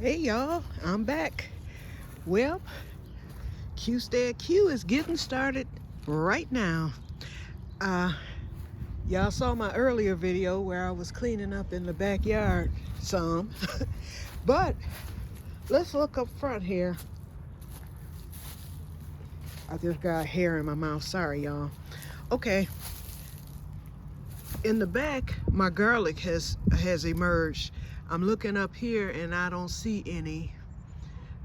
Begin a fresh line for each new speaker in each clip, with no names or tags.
Hey y'all, I'm back. Well, Que-stead-Que is getting started right now. Y'all saw my earlier video where I was cleaning up in the backyard some. But let's look up front here. I just got hair in my mouth, sorry y'all. Okay, in the back my garlic has emerged. I'm looking up here and I don't see any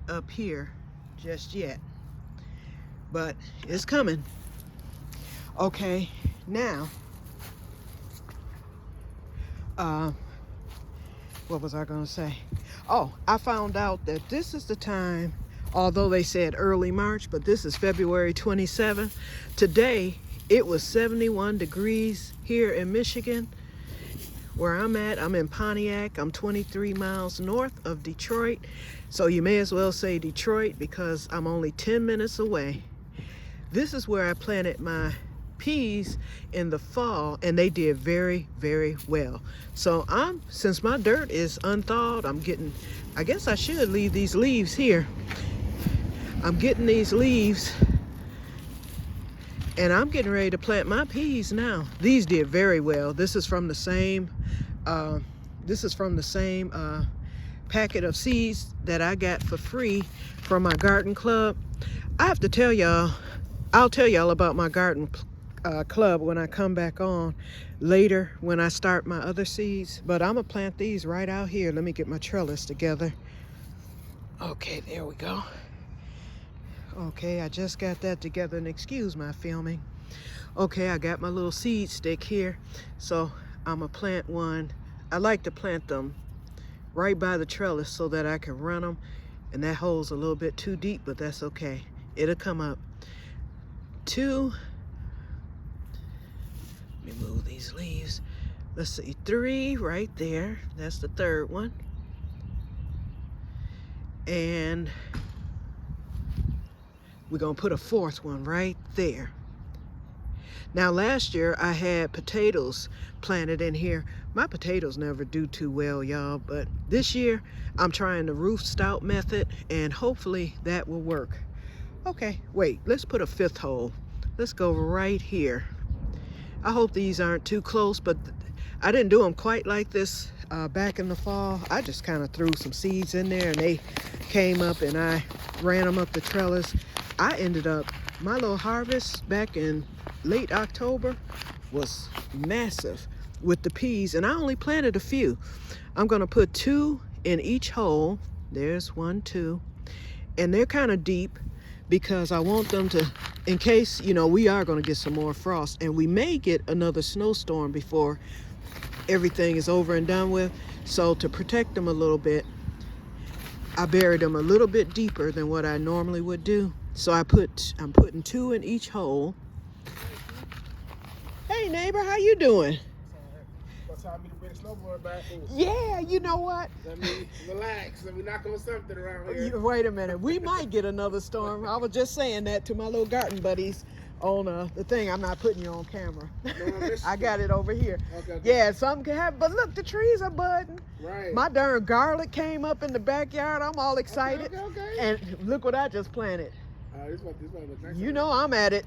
up here just yet, but it's coming. Okay, now what was I gonna say? Oh, I found out that this is the time, although they said early March, but this is February 27th. Today it was 71 degrees here in Michigan where I'm at. I'm in Pontiac. I'm 23 miles north of Detroit, so you may as well say Detroit because I'm only 10 minutes away. This is where I planted my peas in the fall, and they did very, very well. So since my dirt is unthawed, I guess I should leave these leaves here. I'm getting these leaves and I'm getting ready to plant my peas now. These did very well. This is from the same packet of seeds that I got for free from my garden club. I have to tell y'all, I'll tell y'all about my garden club when I come back on later when I start my other seeds, but I'm gonna plant these right out here. Let me get my trellis together. Okay, there we go. Okay, I just got that together, and excuse my filming. Okay, I got my little seed stick here, so I'm gonna plant one. I like to plant them right by the trellis so that I can run them, and that hole's a little bit too deep, but that's okay. It'll come up. Let me move these leaves. Let's see, 3 right there. That's the third one. And we're gonna put a 4th one right there. Now last year I had potatoes planted in here. My potatoes never do too well, y'all, but this year I'm trying the roof stout method and hopefully that will work. Okay, wait, let's put a 5th hole. Let's go right here. I hope these aren't too close, but I didn't do them quite like this back in the fall. I just kind of threw some seeds in there and they came up and I ran them up the trellis. I ended up, my little harvest back in late October was massive with the peas, and I only planted a few. I'm gonna put 2 in each hole. There's 1, 2, and they're kind of deep because I want them to, in case, you know, we are gonna get some more frost and we may get another snowstorm before everything is over and done with. So to protect them a little bit, I buried them a little bit deeper than what I normally would do. So I'm putting 2 in each hole. Hey neighbor, how you doing?
What time me to bring snowboard back?
Yeah, you know what?
Let me relax. Let me knock on something around here.
Wait a minute, we might get another storm. I was just saying that to my little garden buddies on the thing. I'm not putting you on camera.
No,
I got it over here.
Okay.
Yeah, something can happen, but look, the trees are budding.
Right.
My darn garlic came up in the backyard. I'm all excited.
Okay.
And look what I just planted.
This one look nice.
You know I'm at it.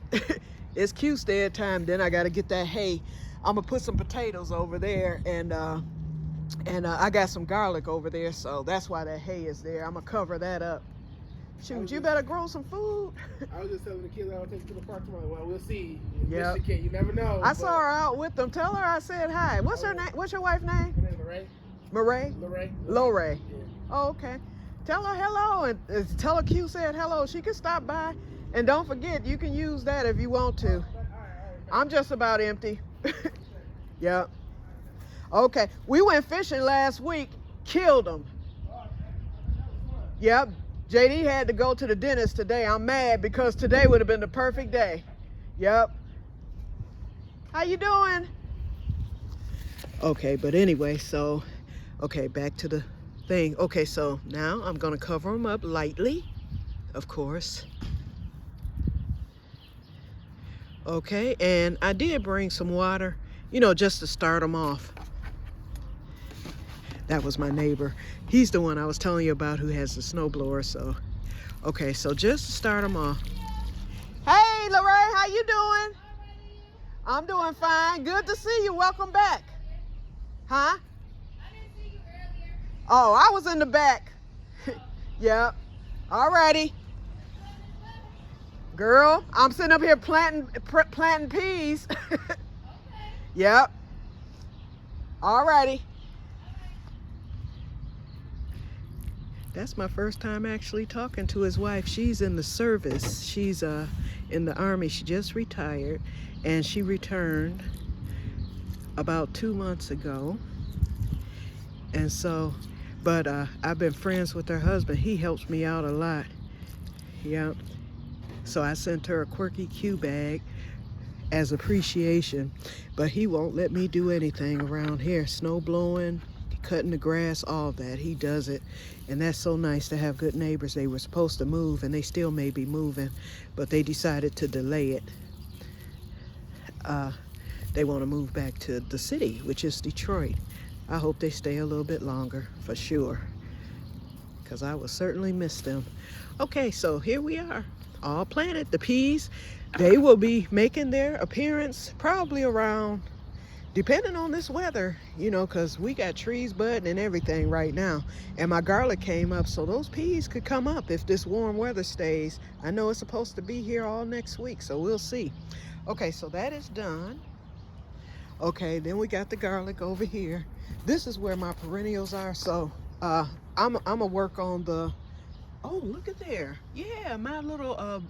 It's Que-stead time. Then I got to get that hay. I'm gonna put some potatoes over there, and I got some garlic over there, so that's why that hay is there. I'm gonna cover that up. Shoot, you better grow some food.
I was just telling the kids I would take you to the park tomorrow. Well, we'll see.
Yeah.
You never know.
I saw her out with them. Tell her I said hi. What's her name? What's your wife's name?
Her name is
Murray. Lorray.
Yeah.
Oh, okay. Tell her hello and tell her Que said hello. She can stop by, and don't forget you can use that if you want to.
All right.
I'm just about empty. Yep. Okay. We went fishing last week. Killed them. Yep. JD had to go to the dentist today. I'm mad because today would have been the perfect day. Yep. How you doing? Okay, but anyway, so, okay, back to the thing. Okay, so now I'm gonna cover them up lightly, of course. Okay, and I did bring some water, you know, just to start them off. That was my neighbor. He's the one I was telling you about who has the snowblower. So, okay, so just to start them off. Hey, Lorraine, how you doing? I'm doing fine. Good to see you. Welcome back. Huh? I didn't see you earlier. Oh, I was in the back. Yep. Alrighty. Girl, I'm sitting up here planting peas. Okay. Yep. Alrighty. That's my first time actually talking to his wife. She's in the service. She's in the Army. She just retired, and she returned about 2 months ago. And so, but I've been friends with her husband. He helps me out a lot. Yeah. So I sent her a quirky Q bag as appreciation, but he won't let me do anything around here. Snow blowing, cutting the grass, all that. He does it. And that's so nice to have good neighbors. They were supposed to move, and they still may be moving, but they decided to delay it. They want to move back to the city, which is Detroit. I hope they stay a little bit longer, for sure, because I will certainly miss them. Okay, so here we are, all planted. The peas, they will be making their appearance probably around, depending on this weather, you know, because we got trees budding and everything right now. And my garlic came up, so those peas could come up if this warm weather stays. I know it's supposed to be here all next week, so we'll see. Okay, so that is done. Okay, then we got the garlic over here. This is where my perennials are, so I'm gonna work on the, oh, look at there. Yeah, my little,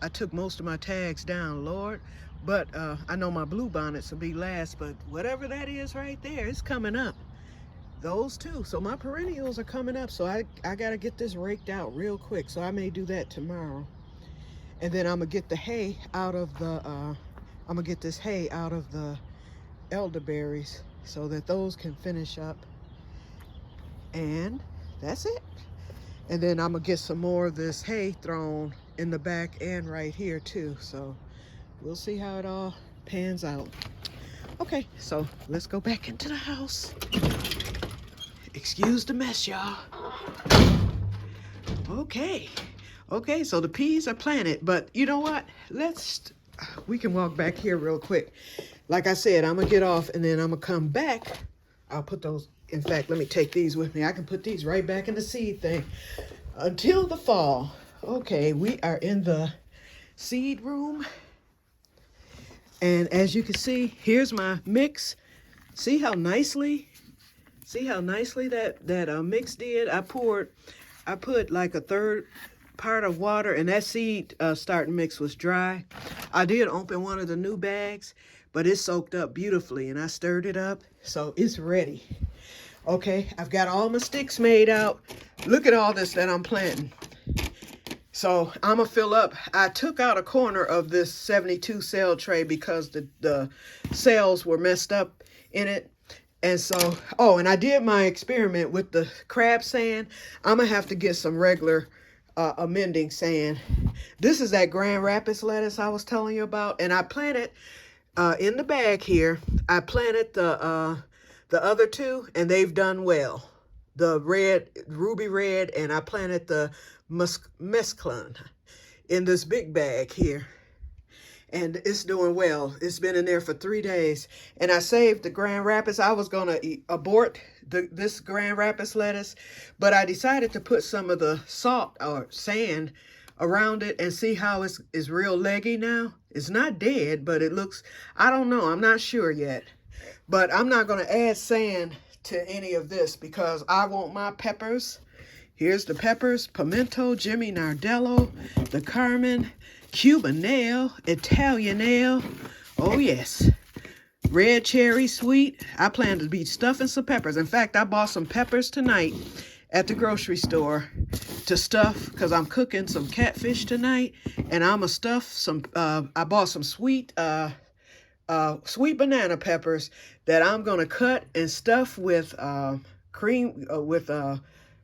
I took most of my tags down, Lord. But I know my blue bonnets will be last, but whatever that is right there, it's coming up. Those two. So my perennials are coming up, so I got to get this raked out real quick. So I may do that tomorrow. And then I'm going to get the hay out of the, I'm going to get this hay out of the elderberries so that those can finish up. And that's it. And then I'm going to get some more of this hay thrown in the back and right here too. So we'll see how it all pans out. Okay, so let's go back into the house. Excuse the mess, y'all. Okay, so the peas are planted, but you know what? We can walk back here real quick. Like I said, I'm gonna get off and then I'm gonna come back. I'll put those, in fact, let me take these with me. I can put these right back in the seed thing until the fall. Okay, we are in the seed room. And as you can see, here's my mix. See how nicely that mix did? I put like a third part of water, and that seed starting mix was dry. I did open one of the new bags, but it soaked up beautifully, and I stirred it up, so it's ready. Okay, I've got all my sticks made out. Look at all this that I'm planting. So I'm gonna fill up. I took out a corner of this 72 cell tray because the cells were messed up in it. And so, oh, and I did my experiment with the crab sand. I'm gonna have to get some regular amending sand. This is that Grand Rapids lettuce I was telling you about. And I planted in the bag here. I planted the other two, and they've done well. The red, ruby red, and I planted the mesclun in this big bag here. And it's doing well. It's been in there for 3 days. And I saved the Grand Rapids. I was going to abort this Grand Rapids lettuce, but I decided to put some of the salt or sand around it and see how it's real leggy now. It's not dead, but it looks, I don't know. I'm not sure yet. But I'm not going to add sand to any of this because I want my peppers. Here's the peppers: pimento, Jimmy Nardello, the Carmen, Cuban nail, Italian nail. Oh yes, red cherry sweet. I plan to be stuffing some peppers. In fact, I bought some peppers tonight at the grocery store to stuff because I'm cooking some catfish tonight, and I'm gonna stuff some. I bought some sweet banana peppers that I'm gonna cut and stuff with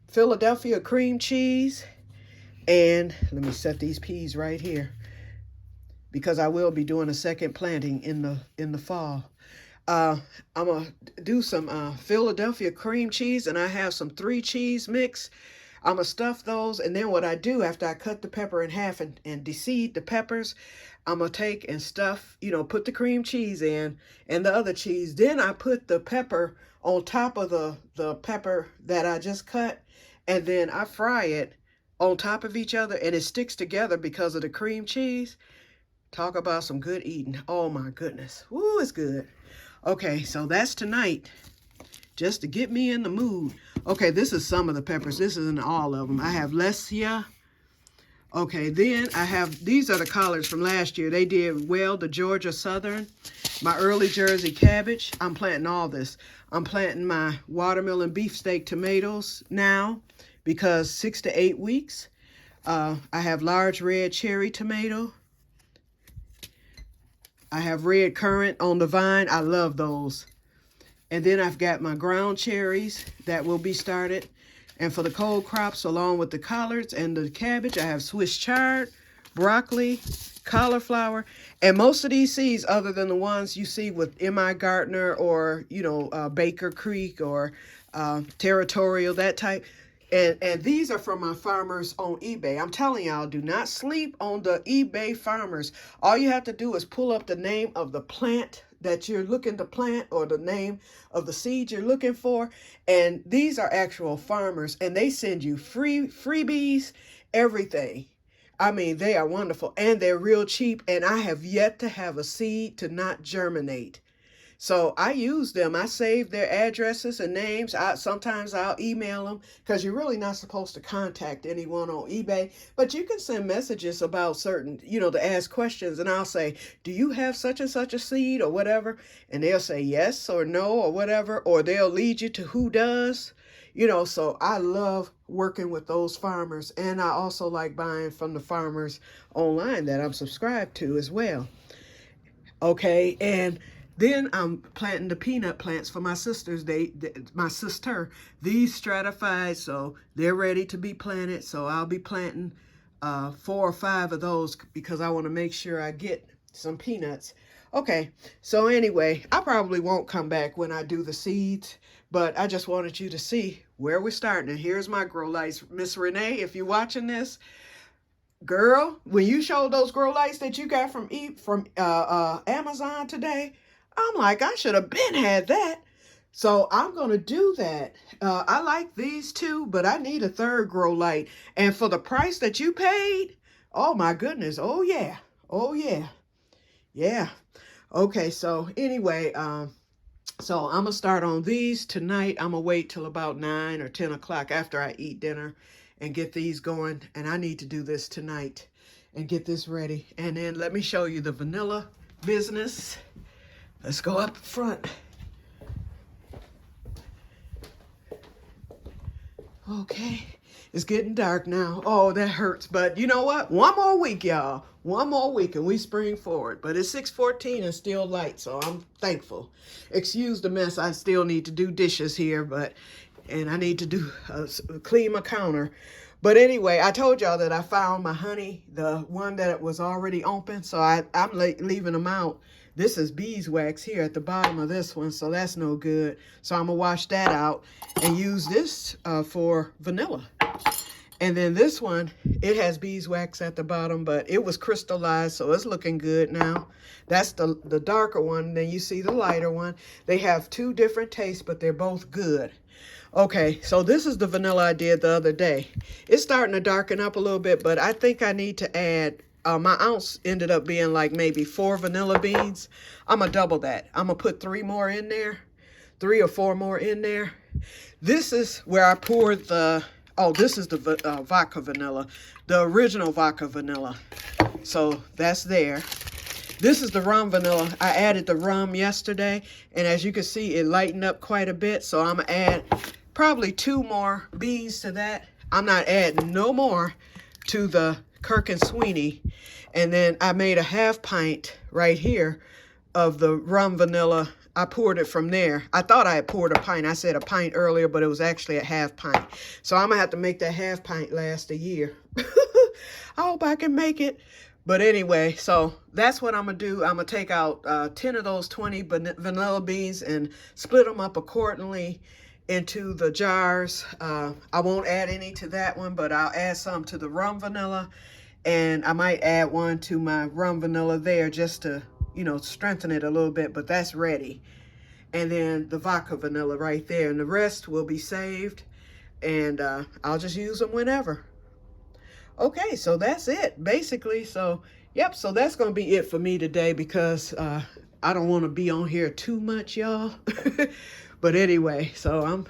Philadelphia cream cheese. And let me set these peas right here because I will be doing a second planting in the fall. I'm going to do some Philadelphia cream cheese, and I have some 3-cheese mix. I'm going to stuff those, and then what I do after I cut the pepper in half and de-seed the peppers, I'm going to take and stuff, put the cream cheese in and the other cheese. Then I put the pepper on top of the pepper that I just cut, and then I fry it on top of each other, and it sticks together because of the cream cheese. Talk about some good eating. Oh my goodness. Woo, it's good. Okay, so that's tonight, just to get me in the mood. Okay, this is some of the peppers. This isn't all of them. I have Lesia. Okay, then I have, these are the collards from last year. They did well, the Georgia Southern, my early Jersey cabbage. I'm planting all this. I'm planting my watermelon beefsteak tomatoes now because 6 to 8 weeks. I have large red cherry tomato. I have red currant on the vine. I love those. And then I've got my ground cherries that will be started. And for the cold crops, along with the collards and the cabbage, I have Swiss chard, broccoli, cauliflower, and most of these seeds, other than the ones you see with M.I. Gardner or, Baker Creek or Territorial, that type. And these are from my farmers on eBay. I'm telling y'all, do not sleep on the eBay farmers. All you have to do is pull up the name of the plant that you're looking to plant or the name of the seed you're looking for. And these are actual farmers, and they send you freebies, everything. I mean, they are wonderful, and they're real cheap, and I have yet to have a seed to not germinate. So I use them. I save their addresses and names. Sometimes I'll email them because you're really not supposed to contact anyone on eBay. But you can send messages about certain, to ask questions. And I'll say, do you have such and such a seed or whatever? And they'll say yes or no or whatever. Or they'll lead you to who does. So I love working with those farmers. And I also like buying from the farmers online that I'm subscribed to as well. Okay, and then I'm planting the peanut plants for my sisters. My sister, these stratified, so they're ready to be planted. So I'll be planting 4 or 5 of those because I want to make sure I get some peanuts. Okay, so anyway, I probably won't come back when I do the seeds, but I just wanted you to see where we're starting. And here's my grow lights. Miss Renee, if you're watching this, girl, when you showed those grow lights that you got from Amazon today, I'm like, I should have been had that. So I'm going to do that. I like these two, but I need a third grow light. And for the price that you paid, oh my goodness. Oh yeah. Oh yeah. Yeah. Okay. So anyway, so I'm going to start on these tonight. I'm going to wait till about 9 or 10 o'clock after I eat dinner and get these going. And I need to do this tonight and get this ready. And then let me show you the vanilla business. Let's go up front. Okay, it's getting dark now. Oh, that hurts. But you know what? One more week, y'all. One more week and we spring forward. But it's 6:14 and still light, so I'm thankful. Excuse the mess. I still need to do dishes here, and I need to do clean my counter. But anyway, I told y'all that I found my honey, the one that was already open, so I'm leaving them out. This is beeswax here at the bottom of this one, so that's no good. So I'm going to wash that out and use this for vanilla. And then this one, it has beeswax at the bottom, but it was crystallized, so it's looking good now. That's the darker one. Then you see the lighter one. They have 2 different tastes, but they're both good. Okay, so this is the vanilla I did the other day. It's starting to darken up a little bit, but I think I need to add, my ounce ended up being like maybe 4 vanilla beans. I'm going to double that. I'm going to put 3 more in there, 3 or 4 more in there. This is where I poured this is the vodka vanilla, the original vodka vanilla. So that's there. This is the rum vanilla. I added the rum yesterday, and as you can see, it lightened up quite a bit. So I'm going to add probably 2 more beans to that. I'm not adding no more to the Kirk and Sweeney. And then I made a half pint right here of the rum vanilla. I poured it from there. I thought I had poured a pint. I said a pint earlier, but it was actually a half pint. So I'm going to have to make that half pint last a year. I hope I can make it. But anyway, so that's what I'm going to do. I'm going to take out 10 of those 20 vanilla beans and split them up accordingly into the jars. I won't add any to that one, but I'll add some to the rum vanilla. And I might add one to my rum vanilla there just to, you know, strengthen it a little bit, but that's ready. And then the vodka vanilla right there. And the rest will be saved. And I'll just use them whenever. Okay, so that's it, basically. So, yep, so that's going to be it for me today because I don't want to be on here too much, y'all. But anyway, so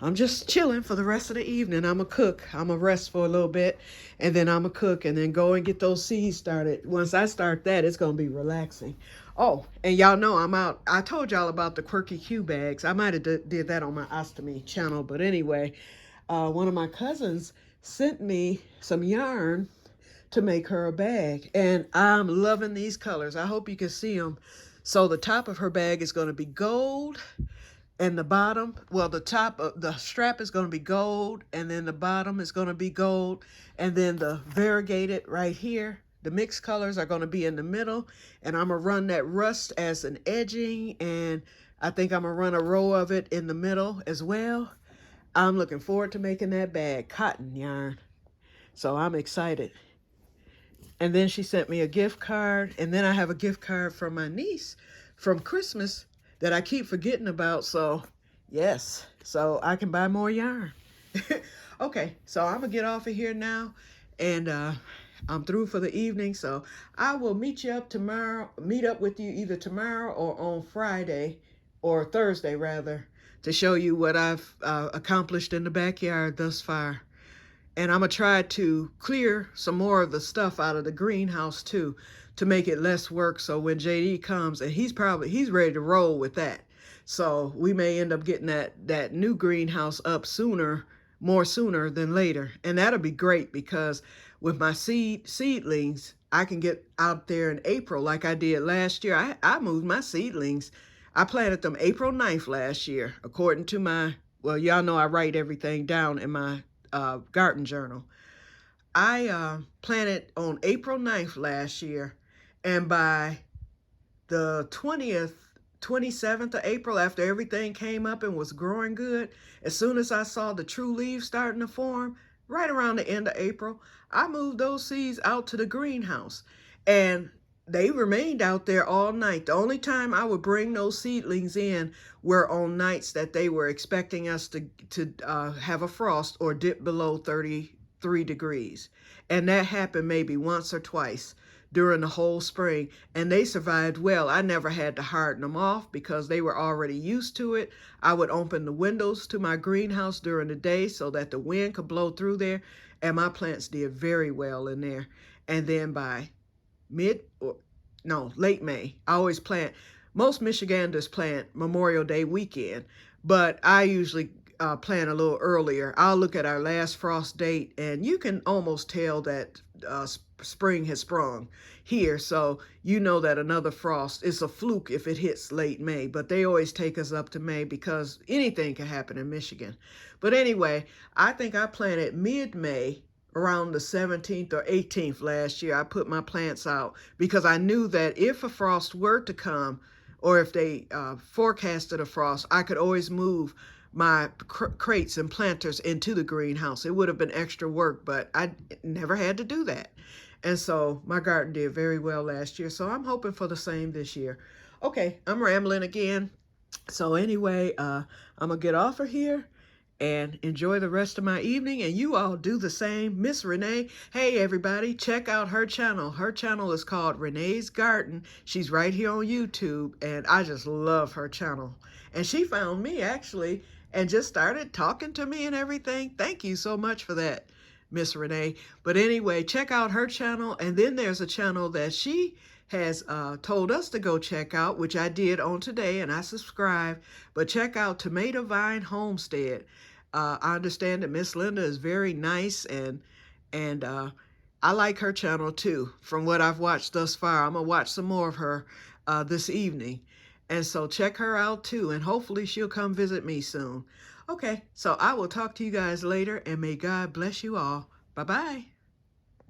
I'm just chilling for the rest of the evening. I'm going to cook. I'm going to rest for a little bit, and then I'm going to cook and then go and get those seeds started. Once I start that, it's going to be relaxing. Oh, and y'all know I'm out. I told y'all about the Quirky Q bags. I might have did that on my ostomy channel, but anyway, one of my cousins sent me some yarn to make her a bag, and I'm loving these colors. I hope you can see them. So the top of her bag is going to be gold, and the bottom, well, the top of the strap is going to be gold, and then the bottom is going to be gold, and then the variegated right here, the mixed colors are going to be in the middle, and I'm going to run that rust as an edging, and I think I'm going to run a row of it in the middle as well. I'm looking forward to making that bag, cotton yarn. So I'm excited. And then she sent me a gift card. And then I have a gift card from my niece from Christmas that I keep forgetting about. So yes, so I can buy more yarn. Okay, so I'm going to get off of here now. And I'm through for the evening. So I will meet you up tomorrow, meet up with you either tomorrow or on Friday or Thursday rather, to show you what I've accomplished in the backyard thus far. And I'm going to try to clear some more of the stuff out of the greenhouse too, to make it less work. So when JD comes, and he's ready to roll with that. So we may end up getting that new greenhouse up more sooner than later. And that'll be great because with my seedlings, I can get out there in April like I did last year. I moved my seedlings. I planted them April 9th last year, according to my, well, y'all know I write everything down in my garden journal. I planted on April 9th last year, and by the 20th, 27th of April, after everything came up and was growing good, as soon as I saw the true leaves starting to form, right around the end of April, I moved those seeds out to the greenhouse. And they remained out there all night. The only time I would bring those seedlings in were on nights that they were expecting us to have a frost or dip below 33 degrees. And that happened maybe once or twice during the whole spring. And they survived well. I never had to harden them off because they were already used to it. I would open the windows to my greenhouse during the day so that the wind could blow through there. And my plants did very well in there. And then by late May. I always plant, most Michiganders plant Memorial Day weekend, but I usually plant a little earlier. I'll look at our last frost date, and you can almost tell that spring has sprung here. So you know that another frost is a fluke if it hits late May, but they always take us up to May because anything can happen in Michigan. But anyway, I think I planted mid-May, around the 17th or 18th last year. I put my plants out because I knew that if a frost were to come, or if they forecasted a frost, I could always move my crates and planters into the greenhouse. It would have been extra work, but I never had to do that. And so my garden did very well last year. So I'm hoping for the same this year. Okay, I'm rambling again. So anyway, I'm going to get off of here and enjoy the rest of my evening, and you all do the same. Miss Renee, hey everybody, check out her channel. Her channel is called Renee's Garden. She's right here on YouTube, and I just love her channel. And she found me actually and just started talking to me and everything. Thank you so much for that, Miss Renee. But anyway, check out her channel, and then there's a channel that she has told us to go check out, which I did on today, and I subscribed. But check out Tomato Vine Homestead. I understand that Miss Linda is very nice, and I like her channel too. From what I've watched thus far, I'm gonna watch some more of her this evening, and so check her out too. And hopefully she'll come visit me soon. Okay, so I will talk to you guys later, and may God bless you all. Bye bye.